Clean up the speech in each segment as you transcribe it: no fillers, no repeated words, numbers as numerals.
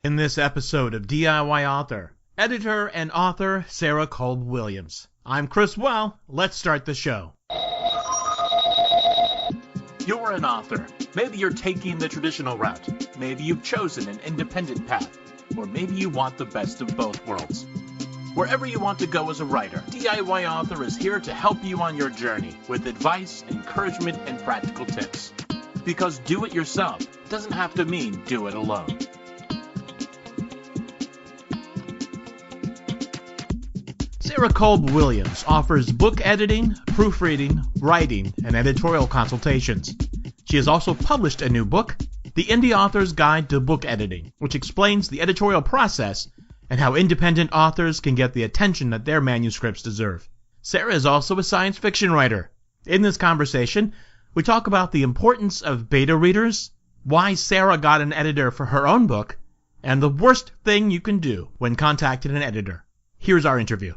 In this episode of DIY Author, editor and author Sarah Kolb-Williams. I'm Chris Well. Let's start the show. You're an author. Maybe you're taking the traditional route. Maybe you've chosen an independent path. Or maybe you want the best of both worlds. Wherever you want to go as a writer, DIY Author is here to help you on your journey with advice, encouragement, and practical tips. Because do it yourself doesn't have to mean do it alone. Sarah Kolb-Williams offers book editing, proofreading, writing, and editorial consultations. She has also published a new book, The Indie Author's Guide to Book Editing, which explains the editorial process and how independent authors can get the attention that their manuscripts deserve. Sarah is also a science fiction writer. In this conversation, we talk about the importance of beta readers, why Sarah got an editor for her own book, and the worst thing you can do when contacting an editor. Here's our interview.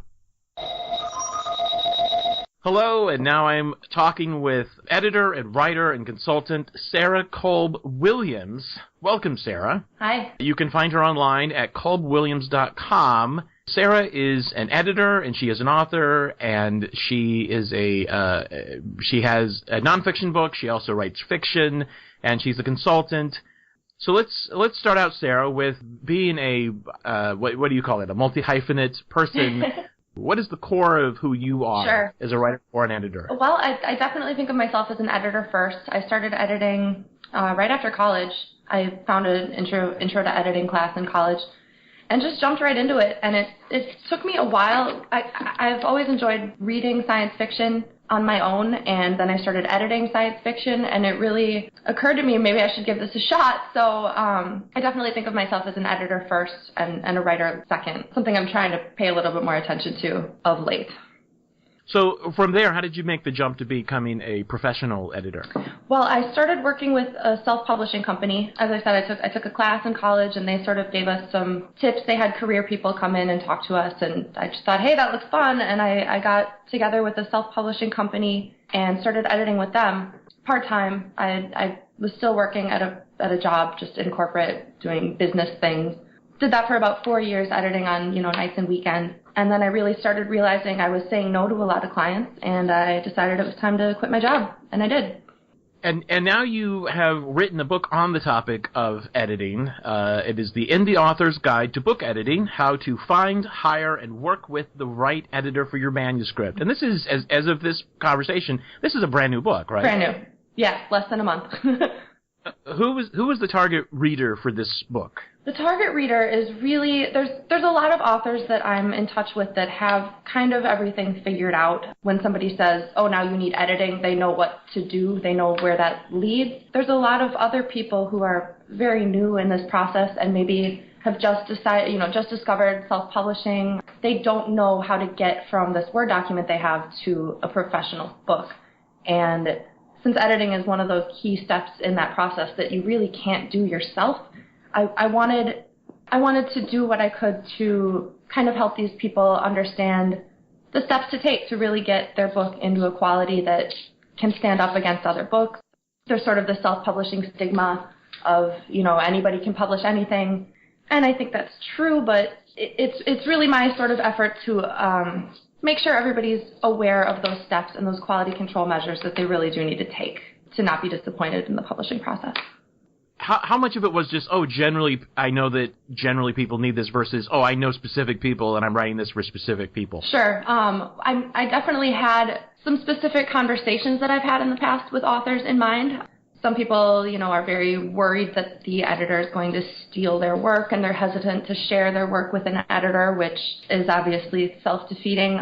Hello, and now I'm talking with editor and writer and consultant Sarah Kolb-Williams. Welcome, Sarah. Hi. You can find her online at kolbwilliams.com. Sarah is an editor, and she is an author, and she has a nonfiction book. She also writes fiction, and she's a consultant. So let's start out, Sarah, with being a what do you call it? A multi-hyphenate person. What is the core of who you are as a writer or an editor? Well, I definitely think of myself as an editor first. I started editing right after college. I found an intro to editing class in college and just jumped right into it. And it took me a while. I've always enjoyed reading science fiction on my own, and then I started editing science fiction, and it really occurred to me maybe I should give this a shot. So I definitely think of myself as an editor first and a writer second, something I'm trying to pay a little bit more attention to of late. So from there, how did you make the jump to becoming a professional editor? Well, I started working with a self-publishing company. As I said, I took a class in college, and they sort of gave us some tips. They had career people come in and talk to us, and I just thought, hey, that looks fun. And I got together with a self-publishing company and started editing with them part-time. I was still working at a job just in corporate doing business things. Did that for about 4 years, editing on nights and weekends. And then I really started realizing I was saying no to a lot of clients, and I decided it was time to quit my job, and I did. And now you have written a book on the topic of editing. It is The Indie Author's Guide to Book Editing, How to Find, Hire, and Work with the Right Editor for Your Manuscript. And this is, as of this conversation, this is a brand new book, right? Brand new. Yes, less than a month. Who was the target reader for this book? The target reader is really, there's a lot of authors that I'm in touch with that have kind of everything figured out. When somebody says, oh, now you need editing, they know what to do, they know where that leads. There's a lot of other people who are very new in this process and maybe have just discovered self-publishing. They don't know how to get from this Word document they have to a professional book. And since editing is one of those key steps in that process that you really can't do yourself, I wanted to do what I could to kind of help these people understand the steps to take to really get their book into a quality that can stand up against other books. There's sort of the self-publishing stigma of, anybody can publish anything. And I think that's true, but it's really my sort of effort to make sure everybody's aware of those steps and those quality control measures that they really do need to take to not be disappointed in the publishing process. How much of it was just, generally, I know that generally people need this versus, I know specific people and I'm writing this for specific people? Sure. I definitely had some specific conversations that I've had in the past with authors in mind. Some people, are very worried that the editor is going to steal their work, and they're hesitant to share their work with an editor, which is obviously self-defeating.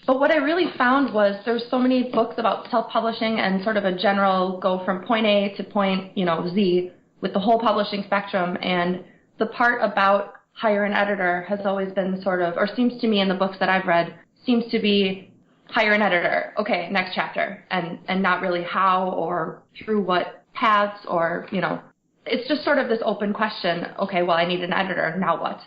But what I really found was there's so many books about self-publishing and sort of a general go from point A to point, Z with the whole publishing spectrum. And the part about hire an editor has always been sort of, or seems to me in the books that I've read, seems to be hire an editor. Okay, next chapter. And not really how or through what paths or, it's just sort of this open question. Okay, well, I need an editor. Now what?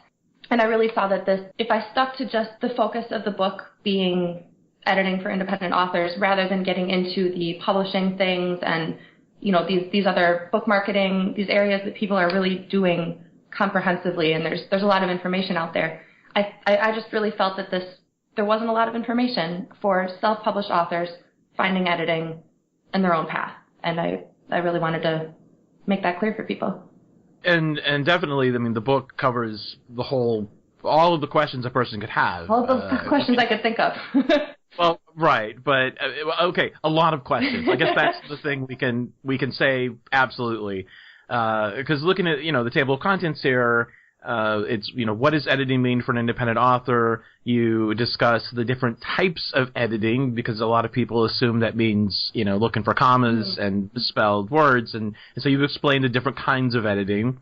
And I really saw that if I stuck to just the focus of the book being editing for independent authors rather than getting into the publishing things and, these other book marketing, these areas that people are really doing comprehensively, and there's a lot of information out there. I just really felt that there wasn't a lot of information for self-published authors finding editing in their own path, and I really wanted to make that clear for people. And definitely, I mean, the book covers all of the questions a person could have. All of the questions I could think of. Well, right, but okay, a lot of questions. I guess that's the thing we can say absolutely, because looking at the table of contents here, it's what does editing mean for an independent author? You discuss the different types of editing because a lot of people assume that means looking for commas and misspelled words, and so you've explained the different kinds of editing.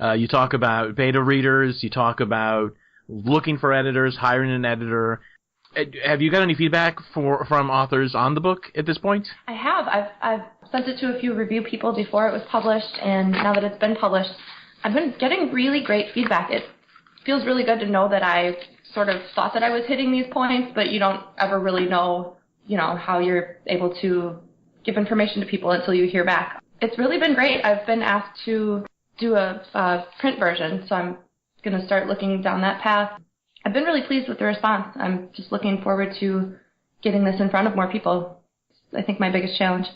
You talk about beta readers. You talk about looking for editors, hiring an editor. Have you got any feedback from authors on the book at this point? I have. I've sent it to a few review people before it was published, and now that it's been published, I've been getting really great feedback. It feels really good to know that I sort of thought that I was hitting these points, but you don't ever really know, how you're able to give information to people until you hear back. It's really been great. I've been asked to do a print version, so I'm going to start looking down that path. I've been really pleased with the response. I'm just looking forward to getting this in front of more people. I think my biggest challenge.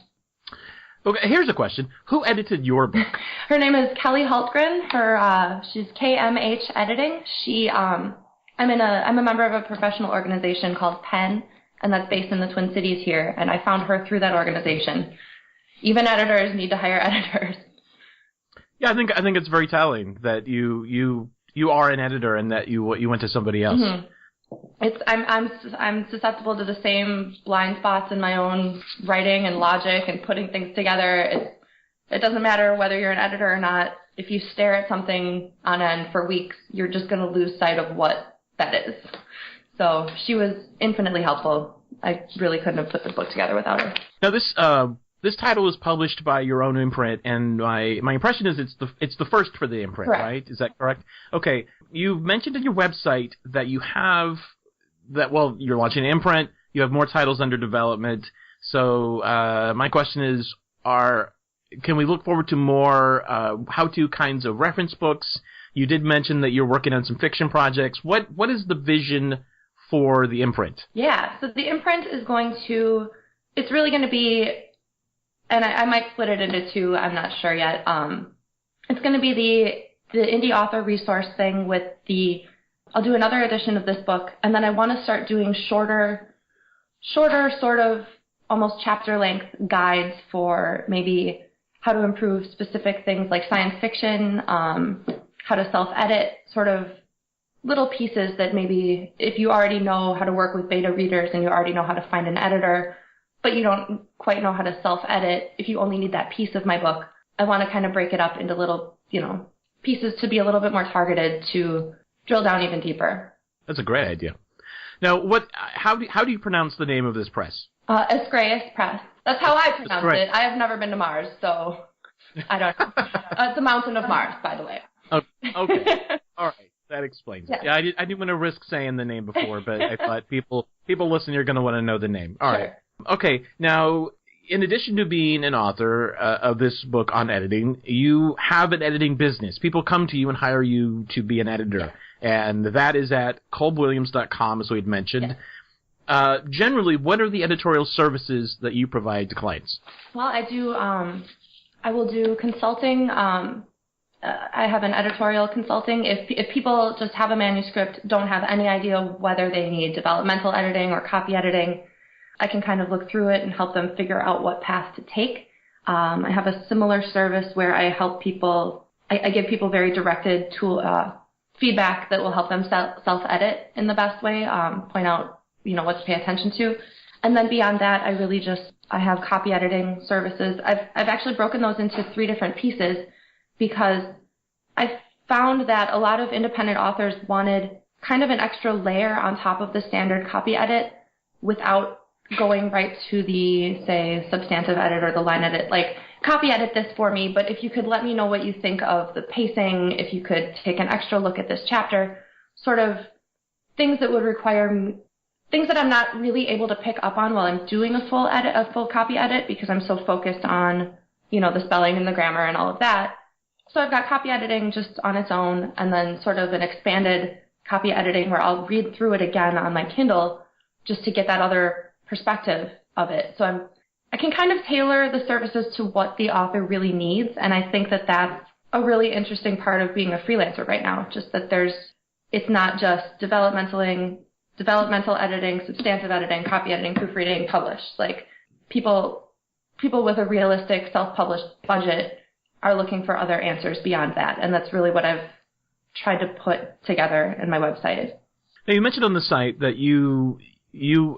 Okay, here's a question. Who edited your book? Her name is Kelly Hultgren. She's KMH Editing. I'm a member of a professional organization called PEN, and that's based in the Twin Cities here, and I found her through that organization. Even editors need to hire editors. Yeah, I think it's very telling that you are an editor and that you went to somebody else. Mm-hmm. I'm susceptible to the same blind spots in my own writing and logic and putting things together. It doesn't matter whether you're an editor or not. If you stare at something on end for weeks, you're just going to lose sight of what that is. So she was infinitely helpful. I really couldn't have put the book together without her. Now this title was published by your own imprint, and my impression is it's the first for the imprint, correct. Right? Is that correct? Okay. You've mentioned on your website that you're launching an imprint. You have more titles under development. So my question is, can we look forward to more how-to kinds of reference books? You did mention that you're working on some fiction projects. What is the vision for the imprint? Yeah. So the imprint is it's really going to be, and I might split it into two, I'm not sure yet. It's going to be the indie author resource thing with I'll do another edition of this book, and then I want to start doing shorter sort of almost chapter-length guides for maybe how to improve specific things like science fiction, how to self-edit, sort of little pieces that maybe if you already know how to work with beta readers and you already know how to find an editor, but you don't quite know how to self-edit, if you only need that piece of my book, I want to kind of break it up into little, pieces to be a little bit more targeted to drill down even deeper. That's a great idea. Now, how do you pronounce the name of this press? Escreas Press. That's how I pronounce it. I have never been to Mars, so I don't know. It's a mountain of Mars, by the way. Okay. All right. That explains it. Yeah, I didn't want to risk saying the name before, but I thought people listening are going to want to know the name. All right. Okay. Now, in addition to being an author of this book on editing, you have an editing business. People come to you and hire you to be an editor, and that is at Kolb-Williams.com, as we had mentioned. Yes. Generally, what are the editorial services that you provide to clients? Well, I will do consulting. I have an editorial consulting. If people just have a manuscript, don't have any idea whether they need developmental editing or copy editing, I can kind of look through it and help them figure out what path to take. I have a similar service where I help people. I give people very directed feedback that will help them self-edit in the best way, point out what to pay attention to. And then beyond that, I have copy editing services. I've actually broken those into 3 different pieces because I found that a lot of independent authors wanted kind of an extra layer on top of the standard copy edit without going right to the, say, substantive edit or the line edit. Like, copy edit this for me, but if you could let me know what you think of the pacing, if you could take an extra look at this chapter, sort of things that would require things that I'm not really able to pick up on while I'm doing a full copy edit because I'm so focused on, the spelling and the grammar and all of that. So I've got copy editing just on its own, and then sort of an expanded copy editing where I'll read through it again on my Kindle just to get that other perspective of it. So I can kind of tailor the services to what the author really needs, and I think that that's a really interesting part of being a freelancer right now, just that it's not just developmental editing, substantive editing, copy editing, proofreading, published. Like people with a realistic self-published budget are looking for other answers beyond that, and that's really what I've tried to put together in my website. Now, you mentioned on the site that you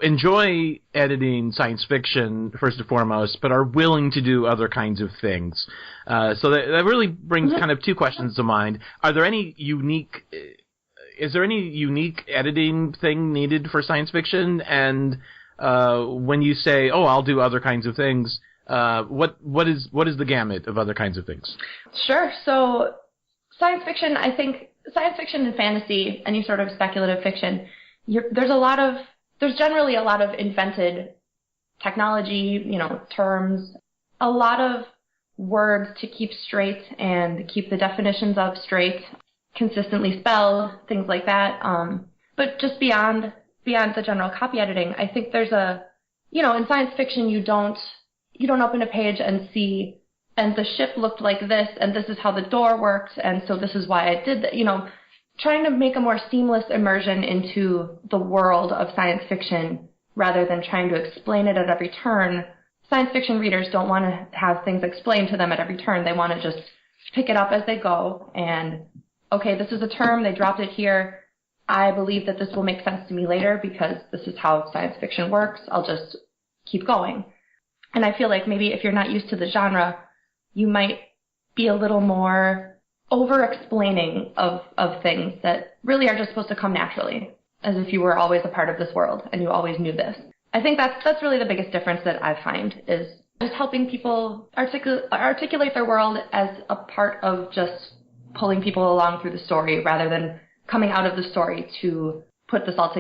enjoy editing science fiction first and foremost, but are willing to do other kinds of things. So that really brings kind of two questions to mind. Is there any unique editing thing needed for science fiction? And when you say, "Oh, I'll do other kinds of things," what is the gamut of other kinds of things? Sure. So science fiction, I think science fiction and fantasy, any sort of speculative fiction, there's generally a lot of invented technology, terms, a lot of words to keep straight and keep the definitions of straight, consistently spelled, things like that. But just beyond the general copy editing, I think there's in science fiction, you don't open a page and see, and the ship looked like this, and this is how the door worked, and so this is why I did that. Trying to make a more seamless immersion into the world of science fiction rather than trying to explain it at every turn. Science fiction readers don't want to have things explained to them at every turn. They want to just pick it up as they go and, okay, this is a term, they dropped it here. I believe that this will make sense to me later because this is how science fiction works. I'll just keep going. And I feel like maybe if you're not used to the genre, you might be a little more over-explaining of things that really are just supposed to come naturally, as if you were always a part of this world and you always knew this. I think that's really the biggest difference that I find, is just helping people articulate their world as a part of just pulling people along through the story rather than coming out of the story to put this all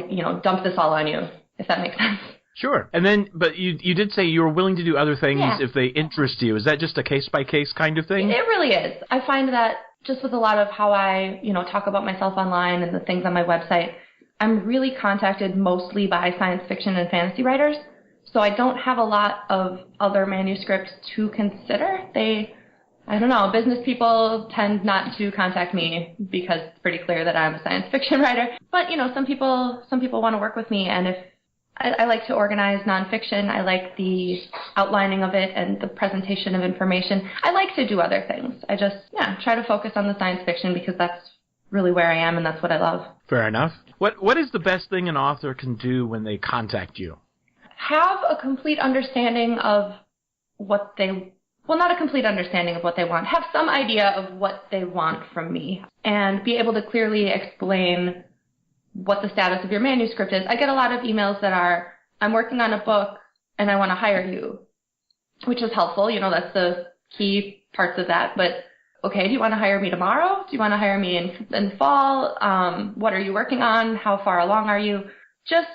dump this all on you, if that makes sense. Sure. And then, but you did say you were willing to do other things if they interest you. Is that just a case-by-case kind of thing? It really is. I find that just with a lot of how I, talk about myself online and the things on my website, I'm really contacted mostly by science fiction and fantasy writers. So I don't have a lot of other manuscripts to consider. Business people tend not to contact me because it's pretty clear that I'm a science fiction writer. But, some people want to work with me, and if I like to organize nonfiction. I like the outlining of it and the presentation of information. I like to do other things. I just, try to focus on the science fiction because that's really where I am and that's what I love. Fair enough. What is the best thing an author can do when they contact you? Have a complete understanding of not a complete understanding of what they want. Have some idea of what they want from me and be able to clearly explain what the status of your manuscript is. I get a lot of emails that are, I'm working on a book and I want to hire you, which is helpful. That's the key parts of that. But, okay, do you want to hire me tomorrow? Do you want to hire me in fall? What are you working on? How far along are you? Just,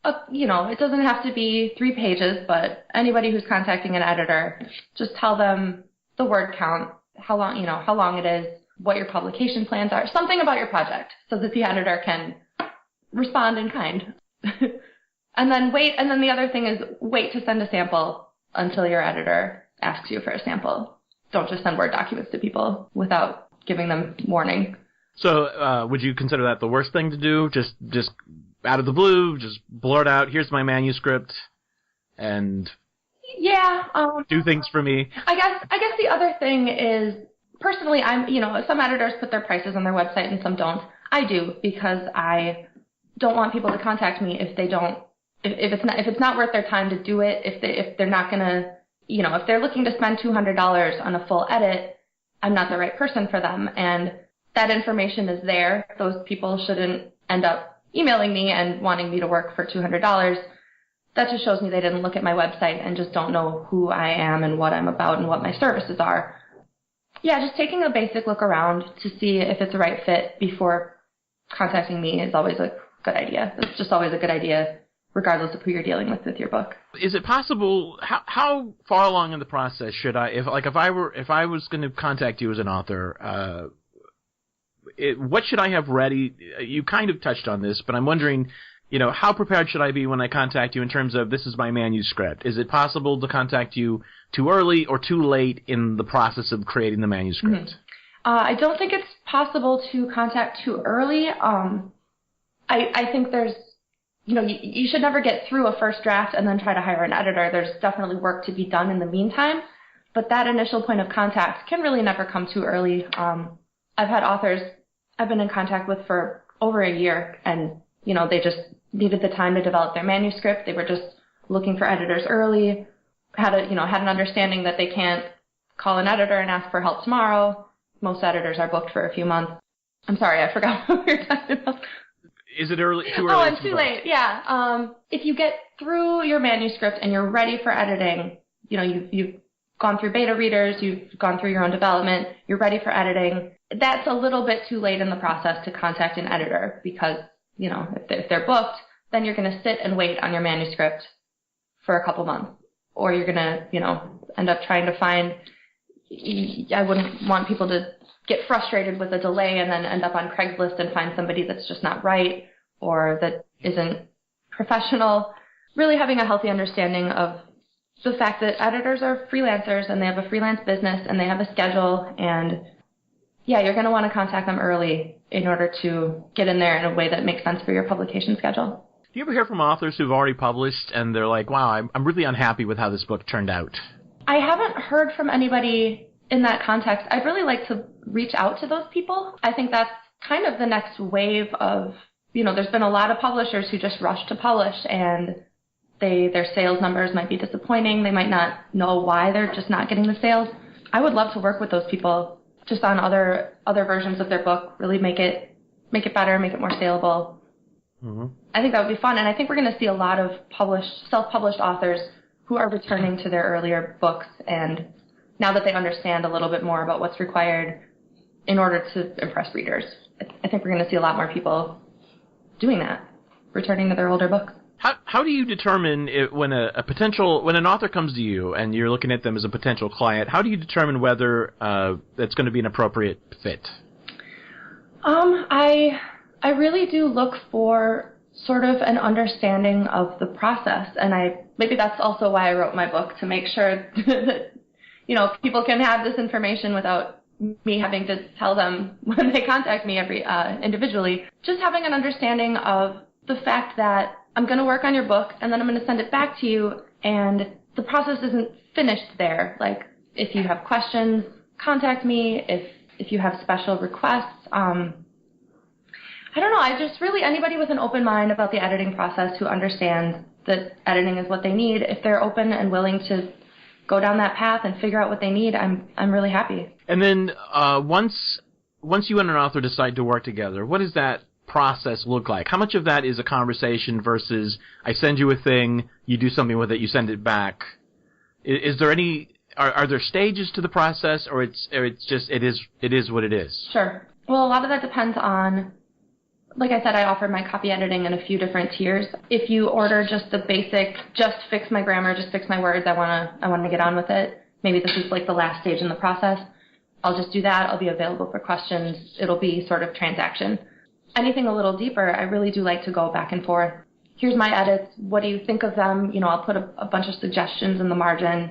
it doesn't have to be 3 pages, but anybody who's contacting an editor, just tell them the word count, how long it is, what your publication plans are, something about your project so that the editor can respond in kind. And then the other thing is wait to send a sample until your editor asks you for a sample. Don't just send Word documents to people without giving them warning. So would you consider that the worst thing to do? Just out of the blue, just blurt out, here's my manuscript, and do things for me? I guess the other thing is, personally, some editors put their prices on their website and some don't. I do, because I don't want people to contact me if it's not worth their time to do it, if they're not gonna, if they're looking to spend $200 on a full edit, I'm not the right person for them. And that information is there. Those people shouldn't end up emailing me and wanting me to work for $200. That just shows me they didn't look at my website and just don't know who I am and what I'm about and what my services are. Yeah, just taking a basic look around to see if it's the right fit before contacting me is always a good idea. It's just always a good idea, regardless of who you're dealing with your book. Is it possible? How far along in the process should I, if I was going to contact you as an author, what should I have ready? You kind of touched on this, but I'm wondering, how prepared should I be when I contact you in terms of this is my manuscript? Is it possible to contact you too early or too late in the process of creating the manuscript? Mm-hmm. I don't think it's possible to contact too early. I think there's, you should never get through a first draft and then try to hire an editor. There's definitely work to be done in the meantime, but that initial point of contact can really never come too early. I've had authors I've been in contact with for over a year, and, they just needed the time to develop their manuscript. They were just looking for editors early, had an understanding that they can't call an editor and ask for help tomorrow. Most editors are booked for a few months. I'm sorry, I forgot what we were talking about. Is it too early? Oh, I'm too late. Yeah. If you get through your manuscript and you're ready for editing, you've gone through beta readers, you've gone through your own development, you're ready for editing. That's a little bit too late in the process to contact an editor because, if they're booked, then you're going to sit and wait on your manuscript for a couple months, or you're going to, end up trying to find. I wouldn't want people to get frustrated with a delay and then end up on Craigslist and find somebody that's just not right or that isn't professional. Really having a healthy understanding of the fact that editors are freelancers and they have a freelance business and they have a schedule, and you're going to want to contact them early in order to get in there in a way that makes sense for your publication schedule. Do you ever hear from authors who've already published and they're like, wow, I'm really unhappy with how this book turned out? I haven't heard from anybody in that context. I'd really like to reach out to those people. I think that's kind of the next wave of, there's been a lot of publishers who just rush to publish and their sales numbers might be disappointing. They might not know why they're just not getting the sales. I would love to work with those people just on other versions of their book, really make it better, make it more saleable. Mm-hmm. I think that would be fun, and I think we're going to see a lot of self-published authors who are returning to their earlier books, and now that they understand a little bit more about what's required in order to impress readers, I think we're going to see a lot more people doing that, returning to their older books. How do you determine when when an author comes to you and you're looking at them as a potential client, how do you determine whether that's going to be an appropriate fit? I really do look for sort of an understanding of the process, and maybe that's also why I wrote my book, to make sure that people can have this information without me having to tell them when they contact me individually. Just having an understanding of the fact that I'm going to work on your book, and then I'm going to send it back to you, and the process isn't finished there. Like, if you have questions, contact me. If you have special requests, I don't know. I just really, anybody with an open mind about the editing process who understands that editing is what they need, if they're open and willing to go down that path and figure out what they need, I'm really happy. And then once you and an author decide to work together, what does that process look like? How much of that is a conversation versus I send you a thing, you do something with it, you send it back? Is there any? Are there stages to the process, or it's just it is what it is? Sure. Well, a lot of that depends on. Like I said, I offer my copy editing in a few different tiers. If you order just the basic, just fix my grammar, just fix my words, I want to get on with it. Maybe this is like the last stage in the process. I'll just do that. I'll be available for questions. It'll be sort of transaction. Anything a little deeper, I really do like to go back and forth. Here's my edits. What do you think of them? I'll put a bunch of suggestions in the margin.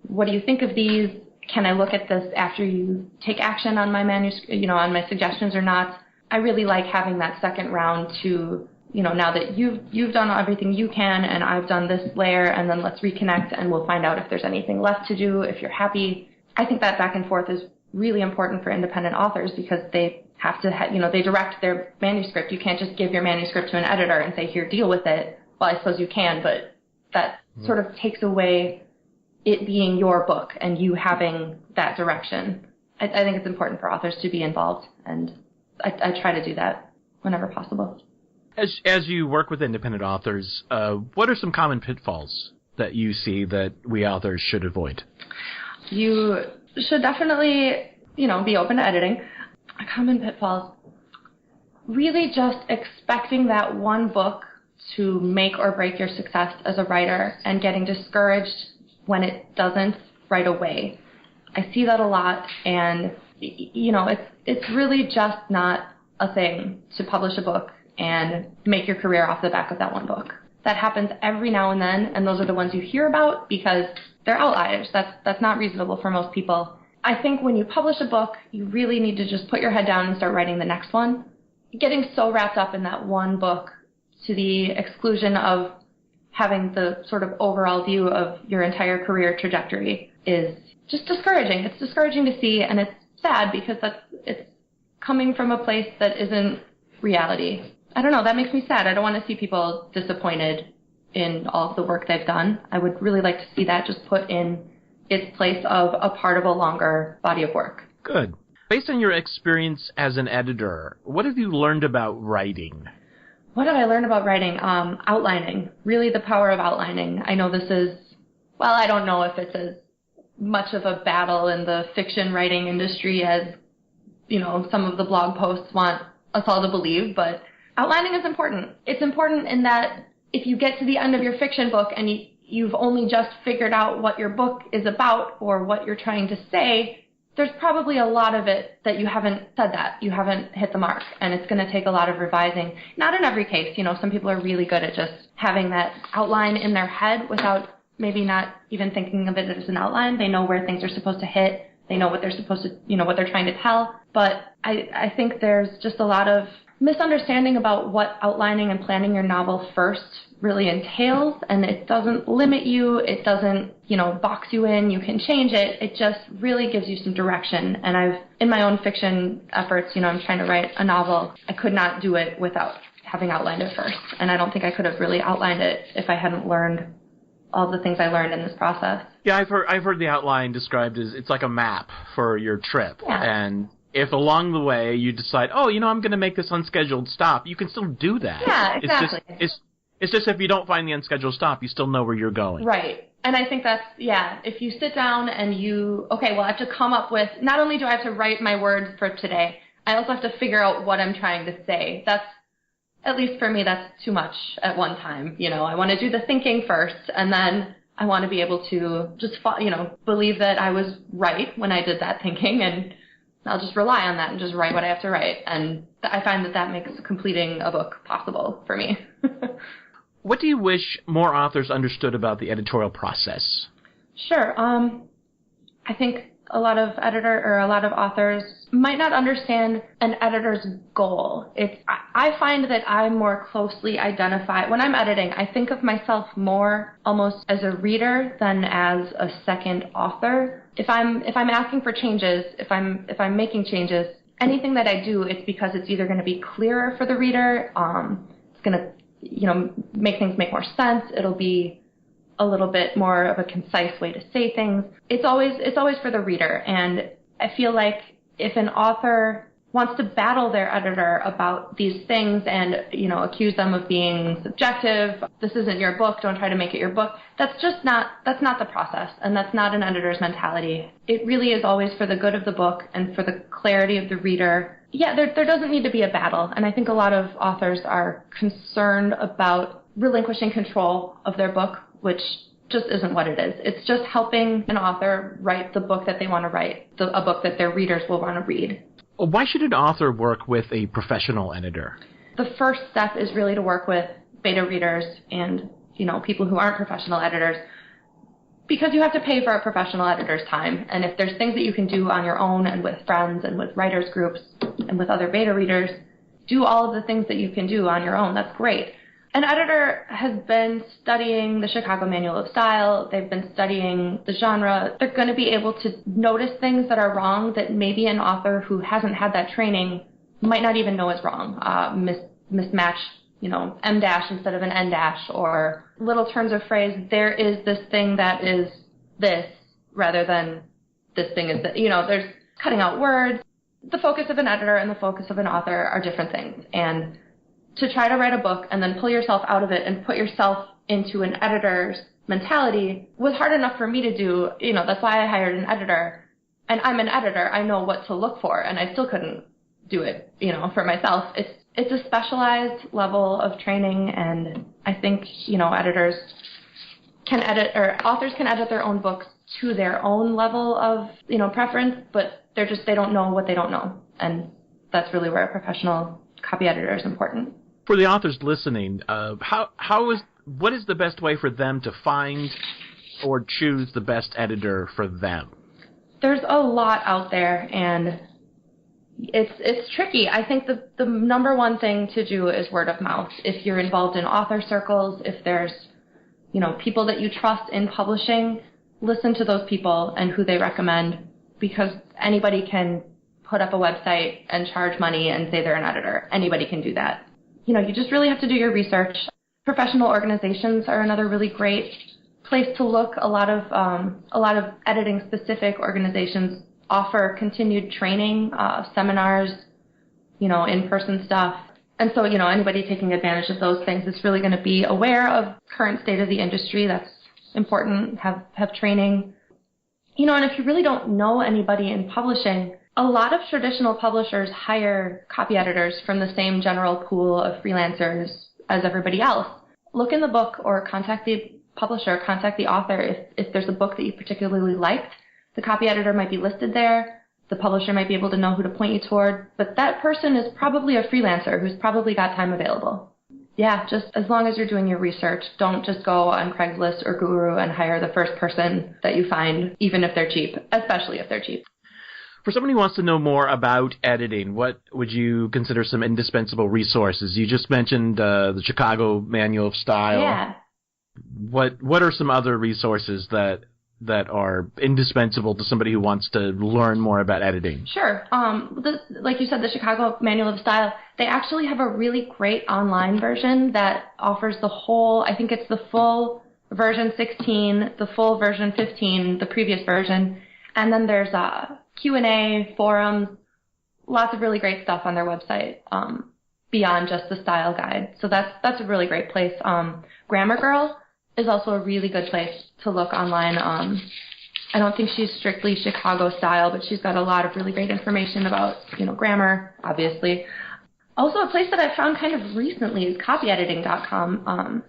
What do you think of these? Can I look at this after you take action on my manuscript, on my suggestions or not? I really like having that second round to, now that you've done everything you can and I've done this layer, and then let's reconnect and we'll find out if there's anything left to do, if you're happy. I think that back and forth is really important for independent authors because they have to, they direct their manuscript. You can't just give your manuscript to an editor and say, here, deal with it. Well, I suppose you can, but that sort of takes away it being your book and you having that direction. I think it's important for authors to be involved, and I try to do that whenever possible. As you work with independent authors, what are some common pitfalls that you see that we authors should avoid? You should definitely, be open to editing. Common pitfalls. Really just expecting that one book to make or break your success as a writer, and getting discouraged when it doesn't right away. I see that a lot, and it's really just not a thing to publish a book and make your career off the back of that one book. That happens every now and then, and those are the ones you hear about because they're outliers. That's not reasonable for most people. I think when you publish a book, you really need to just put your head down and start writing the next one. Getting so wrapped up in that one book to the exclusion of having the sort of overall view of your entire career trajectory is just discouraging. It's discouraging to see, and it's sad because it's coming from a place that isn't reality. I don't know, that makes me sad. I don't want to see people disappointed in all of the work they've done. I would really like to see that just put in its place of a part of a longer body of work. Good. Based on your experience as an editor, what have you learned about writing? What have I learned about writing? Outlining. Really the power of outlining. I know this is, well, I don't know if it's as much of a battle in the fiction writing industry as, some of the blog posts want us all to believe, but outlining is important. It's important in that if you get to the end of your fiction book and you've only just figured out what your book is about or what you're trying to say, there's probably a lot of it that you haven't said that. You haven't hit the mark, and it's going to take a lot of revising. Not in every case. Some people are really good at just having that outline in their head without maybe not even thinking of it as an outline. They know where things are supposed to hit. They know what they're supposed to, what they're trying to tell. But I think there's just a lot of misunderstanding about what outlining and planning your novel first really entails, and it doesn't limit you, it doesn't, box you in, you can change it, it just really gives you some direction. And in my own fiction efforts, I'm trying to write a novel, I could not do it without having outlined it first, and I don't think I could have really outlined it if I hadn't learned all the things I learned in this process. Yeah, I've heard the outline described as it's like a map for your trip, yeah. And if along the way you decide, I'm going to make this unscheduled stop, you can still do that. Yeah, exactly. It's just if you don't find the unscheduled stop, you still know where you're going. Right. And I think that's, if you sit down and I have to come up with, not only do I have to write my words for today, I also have to figure out what I'm trying to say. That's, at least for me, that's too much at one time. I want to do the thinking first, and then I want to be able to just, believe that I was right when I did that thinking, and I'll just rely on that and just write what I have to write. And I find that makes completing a book possible for me. What do you wish more authors understood about the editorial process? Sure. I think a lot of authors might not understand an editor's goal. I find that I more closely identify, when I'm editing, I think of myself more almost as a reader than as a second author. If I'm asking for changes, if I'm making changes, anything that I do, it's because it's either going to be clearer for the reader, it's going to, make things make more sense, it'll be a little bit more of a concise way to say things. It's always for the reader, and I feel like if an author wants to battle their editor about these things and, accuse them of being subjective, this isn't your book, don't try to make it your book, that's not the process, and that's not an editor's mentality. It really is always for the good of the book and for the clarity of the reader. Yeah, there doesn't need to be a battle, and I think a lot of authors are concerned about relinquishing control of their book, which just isn't what it is. It's just helping an author write the book that they want to write, a book that their readers will want to read. Why should an author work with a professional editor? The first step is really to work with beta readers and, people who aren't professional editors, because you have to pay for a professional editor's time. And if there's things that you can do on your own and with friends and with writers groups and with other beta readers, do all of the things that you can do on your own. That's great. An editor has been studying the Chicago Manual of Style. They've been studying the genre. They're going to be able to notice things that are wrong that maybe an author who hasn't had that training might not even know is wrong. Mismatch, M dash instead of an N dash, or little turns of phrase. There is this thing that is this rather than this thing is that. There's cutting out words. The focus of an editor and the focus of an author are different things. And to try to write a book and then pull yourself out of it and put yourself into an editor's mentality was hard enough for me to do. That's why I hired an editor. And I'm an editor. I know what to look for, and I still couldn't do it, for myself. it's a specialized level of training, and I think, editors can edit, or authors can edit their own books to their own level of, preference, but they don't know what they don't know. And that's really where a professional copy editor is important. For the authors listening, what is the best way for them to find or choose the best editor for them? There's a lot out there, and it's tricky. I think the number one thing to do is word of mouth. If you're involved in author circles, if there's, people that you trust in publishing, listen to those people and who they recommend, because anybody can put up a website and charge money and say they're an editor. Anybody can do that. You just really have to do your research. Professional organizations are another really great place to look. A lot of editing specific organizations offer continued training, seminars, in-person stuff. And so, anybody taking advantage of those things is really going to be aware of current state of the industry. That's important. Have training. And if you really don't know anybody in publishing, a lot of traditional publishers hire copy editors from the same general pool of freelancers as everybody else. Look in the book or contact the publisher, contact the author. If there's a book that you particularly liked, the copy editor might be listed there. The publisher might be able to know who to point you toward. But that person is probably a freelancer who's probably got time available. Yeah, just as long as you're doing your research, don't just go on Craigslist or Guru and hire the first person that you find, even if they're cheap, especially if they're cheap. For someone who wants to know more about editing, what would you consider some indispensable resources? You just mentioned the Chicago Manual of Style. Yeah. What are some other resources that are indispensable to somebody who wants to learn more about editing? Sure. Like you said, the Chicago Manual of Style, they actually have a really great online version that offers the whole, I think it's the full version 16, the full version 15, the previous version, and then there's Q&A, forums, lots of really great stuff on their website beyond just the style guide. So that's a really great place. Grammar Girl is also a really good place to look online. I don't think she's strictly Chicago style, but she's got a lot of really great information about, grammar, obviously. Also, a place that I found kind of recently is copyediting.com.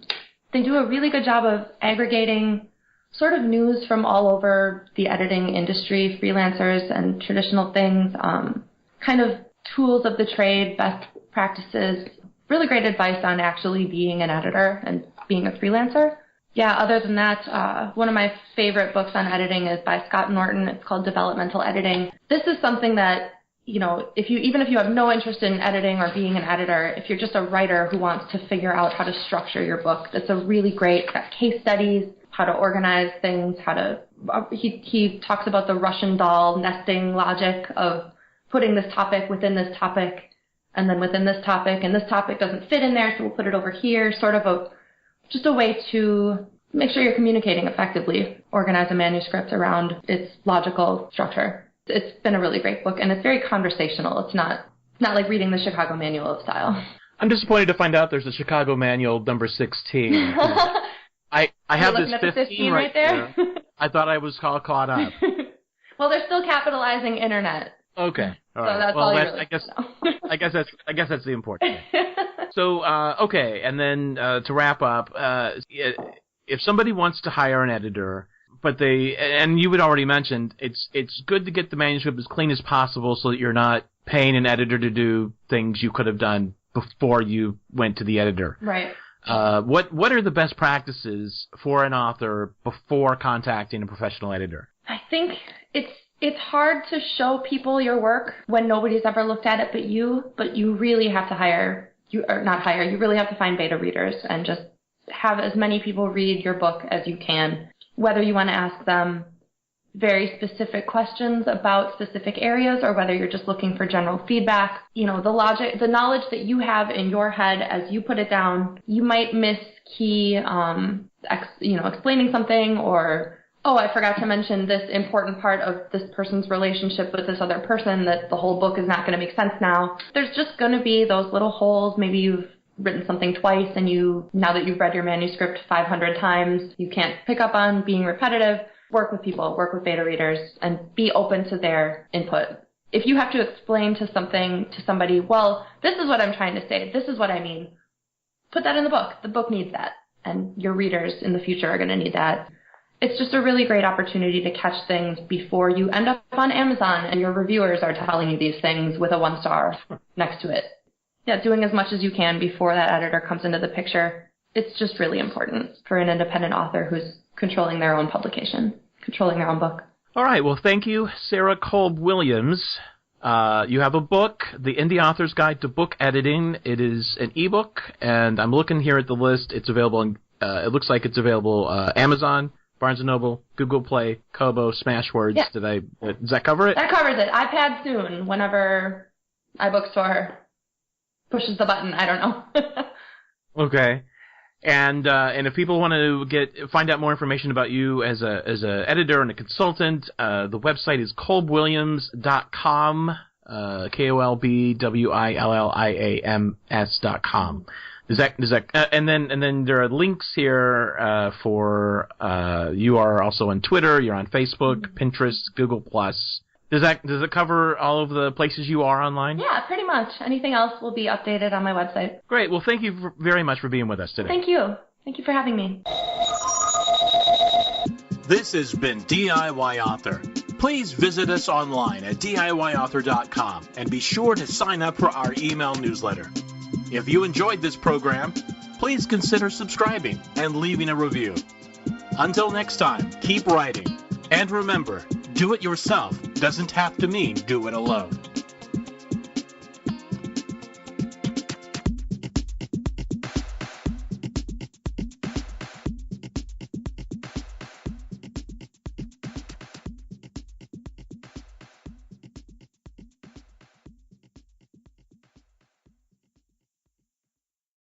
They do a really good job of aggregating sort of news from all over the editing industry, freelancers and traditional things, kind of tools of the trade, best practices, really great advice on actually being an editor and being a freelancer. Yeah, other than that, one of my favorite books on editing is by Scott Norton. It's called Developmental Editing. This is something that, even if you have no interest in editing or being an editor, if you're just a writer who wants to figure out how to structure your book, that's a really great, got case studies, how to organize things, he talks about the Russian doll nesting logic of putting this topic within this topic, and then within this topic, and this topic doesn't fit in there, so we'll put it over here, sort of just a way to make sure you're communicating effectively, organize a manuscript around its logical structure. It's been a really great book, and it's very conversational. It's not like reading the Chicago Manual of Style. I'm disappointed to find out there's a Chicago Manual number 16. I have this 15 right there. I thought I was all caught up. Well, they're still capitalizing internet. Okay. All right. That's all you really know. I guess that's the important thing. So, okay, and then to wrap up, if somebody wants to hire an editor, but and you had already mentioned, it's good to get the manuscript as clean as possible so that you're not paying an editor to do things you could have done before you went to the editor. Right. What are the best practices for an author before contacting a professional editor? I think it's hard to show people your work when nobody's ever looked at it but you really have to you really have to find beta readers and just have as many people read your book as you can, whether you want to ask them very specific questions about specific areas or whether you're just looking for general feedback. The knowledge that you have in your head as you put it down, you might miss key, explaining something, or, oh, I forgot to mention this important part of this person's relationship with this other person that the whole book is not going to make sense now. There's just going to be those little holes. Maybe you've written something twice and now that you've read your manuscript 500 times, you can't pick up on being repetitive. Work with people, work with beta readers, and be open to their input. if you have to explain to somebody, well, this is what I'm trying to say, this is what I mean, put that in the book. The book needs that, and your readers in the future are going to need that. It's just a really great opportunity to catch things before you end up on Amazon and your reviewers are telling you these things with a 1-star next to it. Yeah, doing as much as you can before that editor comes into the picture. It's just really important for an independent author who's controlling their own publication, controlling their own book. All right. Well, thank you, Sarah Kolb-Williams. You have a book, The Indie Author's Guide to Book Editing. It is an ebook, and I'm looking here at the list. It's available on, it looks like it's available Amazon, Barnes & Noble, Google Play, Kobo, Smashwords. Yeah. Does that cover it? That covers it. iPad soon, whenever iBookstore pushes the button. I don't know. Okay. And if people want to find out more information about you as a editor and a consultant, the website is kolbwilliams.com, KOLBWILLIAMS.com. And then there are links here for you are also on Twitter, you're on Facebook, Pinterest, Google Plus. Does it cover all of the places you are online? Yeah, pretty much. Anything else will be updated on my website. Great. Well, thank you very much for being with us today. Thank you. Thank you for having me. This has been DIY Author. Please visit us online at DIYauthor.com and be sure to sign up for our email newsletter. If you enjoyed this program, please consider subscribing and leaving a review. Until next time, keep writing. And remember, do it yourself doesn't have to mean do it alone.